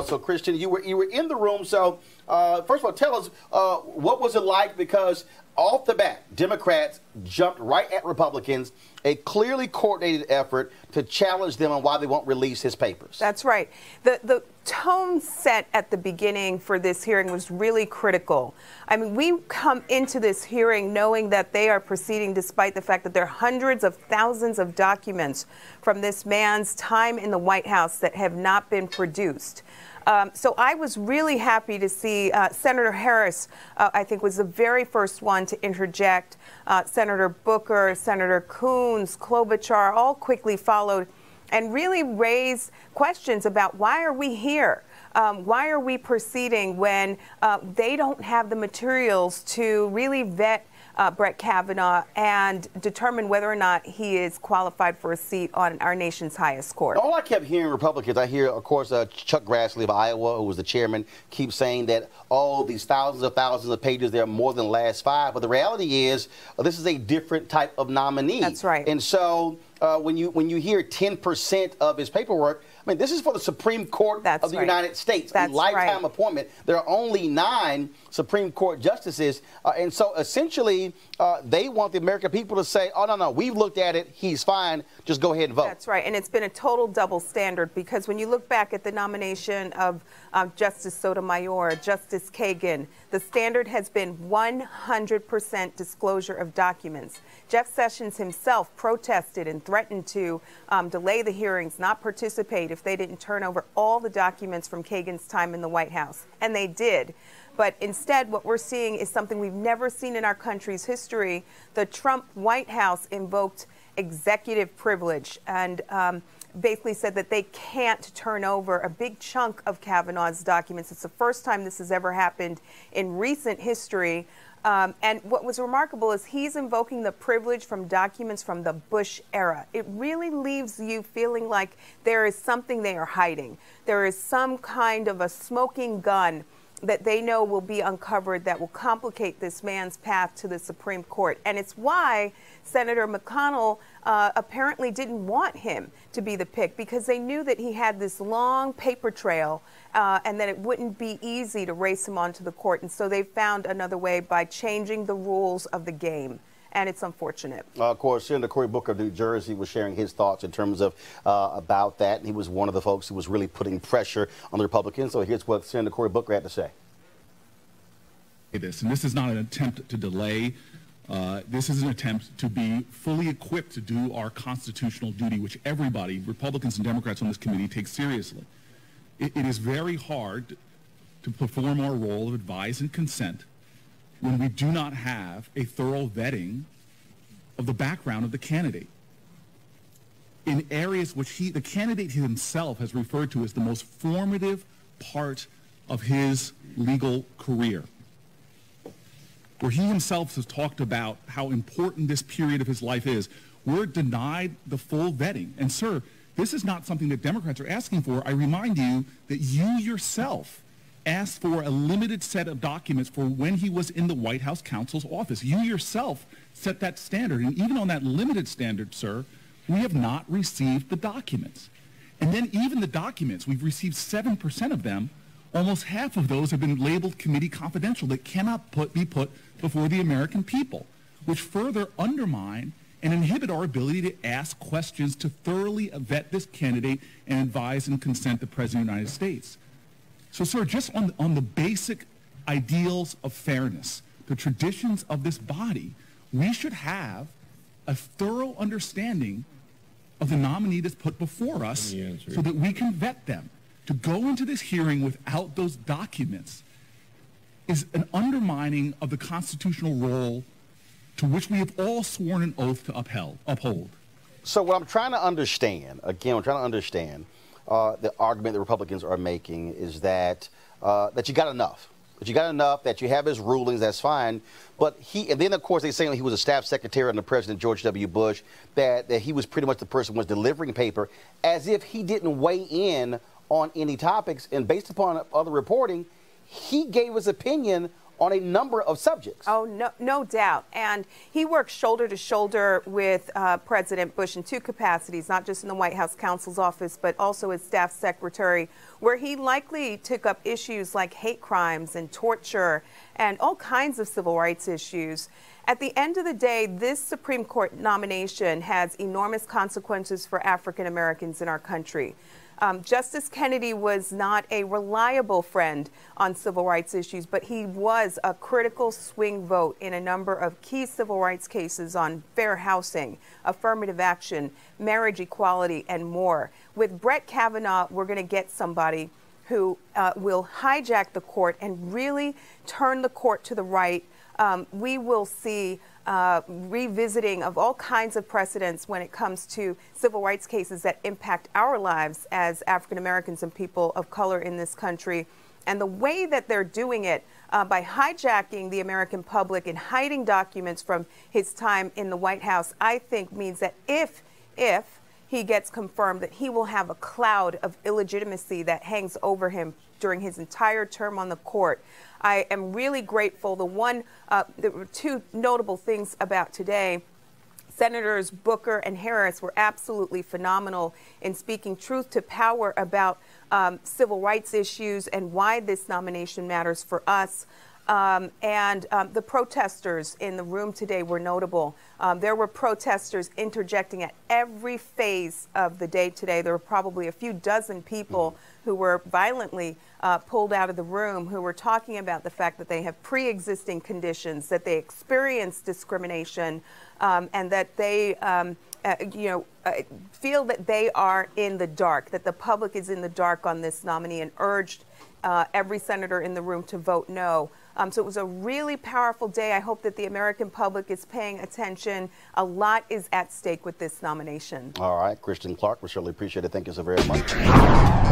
So, Kristen, you were in the room. So, first of all, tell us what was it like? Because off the bat, Democrats jumped right at Republicans, a clearly coordinated effort to challenge them on why they won't release his papers. That's right. The tone set at the beginning for this hearing was really critical. I mean, we come into this hearing knowing that they are proceeding despite the fact that there are hundreds of thousands of documents from this man's time in the White House that have not been produced. So I was really happy to see Senator Harris, I think, was the very first one to interject. Senator Booker, Senator Coons, Klobuchar all quickly followed and really raised questions about why are we here? Why are we proceeding when they don't have the materials to really vet Brett Kavanaugh and determine whether or not he is qualified for a seat on our nation's highest court? All I kept hearing Republicans, I hear, of course, Chuck Grassley of Iowa, who was the chairman, keeps saying that all these thousands of pages, they're more than the last 5. But the reality is this is a different type of nominee. That's right. And so when you hear 10% of his paperwork, I mean, this is for the Supreme Court of the United States, a lifetime appointment. There are only 9 Supreme Court justices. And so essentially, they want the American people to say, oh, no, we've looked at it. He's fine. Just go ahead and vote. That's right. And it's been a total double standard, because when you look back at the nomination of Justice Sotomayor, Justice Kagan, the standard has been 100% disclosure of documents. Jeff Sessions himself protested and threatened to delay the hearings, not participate if they didn't turn over all the documents from Kagan's time in the White House. And they did. But instead, what we're seeing is something we've never seen in our country's history. The Trump White House invoked executive privilege and basically said that they can't turn over a big chunk of Kavanaugh's documents. It's the first time this has ever happened in recent history. And what was remarkable is he's invoking the privilege from documents from the Bush era. It really leaves you feeling like there is something they are hiding. There is some kind of a smoking gun that they know will be uncovered that will complicate this man's path to the Supreme Court. And it's why Senator McConnell apparently didn't want him to be the pick, because they knew that he had this long paper trail and that it wouldn't be easy to race him onto the court. And so they found another way by changing the rules of the game. And it's unfortunate. Of course, Senator Cory Booker of New Jersey was sharing his thoughts in terms of about that. And he was one of the folks who was really putting pressure on the Republicans. So here's what Senator Cory Booker had to say. This is not an attempt to delay. This is an attempt to be fully equipped to do our constitutional duty, which everybody, Republicans and Democrats on this committee, take seriously. It is very hard to perform our role of advise and consent when we do not have a thorough vetting of the background of the candidate in areas which the candidate himself has referred to as the most formative part of his legal career, where he himself has talked about how important this period of his life is. We're denied the full vetting. And, sir, this is not something that Democrats are asking for. I remind you that you yourself asked for a limited set of documents for when he was in the White House counsel's office. You yourself set that standard. And even on that limited standard, sir, we have not received the documents. And then even the documents, we've received 7% of them. Almost half of those have been labeled committee confidential that cannot be put before the American people, which further undermine and inhibit our ability to ask questions to thoroughly vet this candidate and advise and consent the President of the United States. So, sir, just on the basic ideals of fairness, the traditions of this body, we should have a thorough understanding of the nominee that's put before us so that we can vet them. To go into this hearing without those documents is an undermining of the constitutional role to which we have all sworn an oath to uphold. So what I'm trying to understand, again, the argument the Republicans are making is that you got enough. That you got enough, that you have his rulings, that's fine. But and then, of course, they say he was a staff secretary under President George W. Bush, that he was pretty much the person who was delivering paper, as if he didn't weigh in on any topics. And based upon other reporting, he gave his opinion on a number of subjects. Oh, no doubt. And he worked shoulder to shoulder with President Bush in two capacities, not just in the White House counsel's office, but also as staff secretary, where he likely took up issues like hate crimes and torture and all kinds of civil rights issues. At the end of the day, this Supreme Court nomination has enormous consequences for African Americans in our country. Justice Kennedy was not a reliable friend on civil rights issues, but he was a critical swing vote in a number of key civil rights cases on fair housing, affirmative action, marriage equality, and more. With Brett Kavanaugh, we're going to get somebody who will hijack the court and really turn the court to the right. We will see revisiting of all kinds of precedents when it comes to civil rights cases that impact our lives as African Americans and people of color in this country. And the way that they're doing it by hijacking the American public and hiding documents from his time in the White House, I think means that if he gets confirmed, that he will have a cloud of illegitimacy that hangs over him during his entire term on the court. I am really grateful. There were two notable things about today. Senators Booker and Harris were absolutely phenomenal in speaking truth to power about civil rights issues and why this nomination matters for us. The protesters in the room today were notable. There were protesters interjecting at every phase of the day today. There were probably a few dozen people who were violently pulled out of the room, who were talking about the fact that they have pre-existing conditions, that they experience discrimination, and that they feel that they are in the dark, that the public is in the dark on this nominee, and urged every senator in the room to vote no. So it was a really powerful day. I hope that the American public is paying attention. A lot is at stake with this nomination. All right, Kristen Clarke, we certainly appreciate it. Thank you so very much.